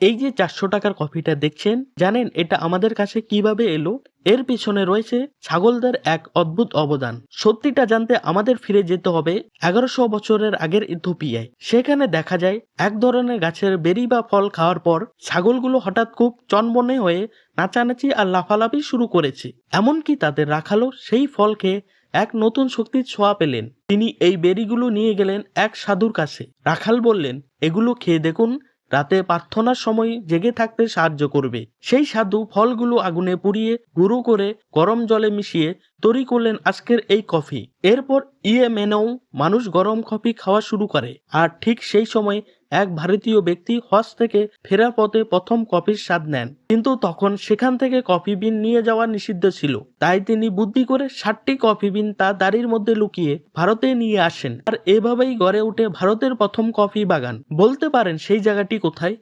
এই যে 400 টাকার কফিটা দেখছেন, জানেন এটা আমাদের কাছে কিভাবে এলো? এর পিছনে রয়েছে ছাগলদের এক অদ্ভুত অবদান। সত্যিটা জানতে আমাদের ফিরে যেতে হবে 1100 বছরের আগের ইথিওপিয়ায়। সেখানে দেখা যায় এক ধরনের গাছের বেরি বা ফল খাওয়ার পর ছাগলগুলো হঠাৎ খুব চনমনে হয়ে নাচানাচি আর লাফালাফি শুরু করেছে। এমনকি তাদের রাখালও সেই ফল খেয়ে এক নতুন শক্তির ছোঁয়া পেলেন। তিনি এই বেরিগুলো নিয়ে গেলেন এক সাধুর কাছে। রাখাল বললেন, এগুলো খেয়ে দেখুন, রাতে প্রার্থনার সময় জেগে থাকতে সাহায্য করবে। সেই সাধু ফলগুলো আগুনে পুড়িয়ে গুঁড়ো করে গরম জলে মিশিয়ে তৈরি করলেন আজকের এই কফি। এরপর ইয়েমেনেও মানুষ গরম কফি খাওয়া শুরু করে। আর ঠিক সেই সময় এক ভারতীয় ব্যক্তি হজ থেকে ফেরার পথে প্রথম কফির স্বাদ নেন। কিন্তু তখন সেখান থেকে কফি বিন নিয়ে যাওয়া নিষিদ্ধ ছিল। তাই তিনি বুদ্ধি করে 60টি কফি বিন তার দাড়ির মধ্যে লুকিয়ে ভারতে নিয়ে আসেন। আর এভাবেই গড়ে ওঠে ভারতের প্রথম কফি বাগান। বলতে পারেন সেই জায়গাটি কোথায়?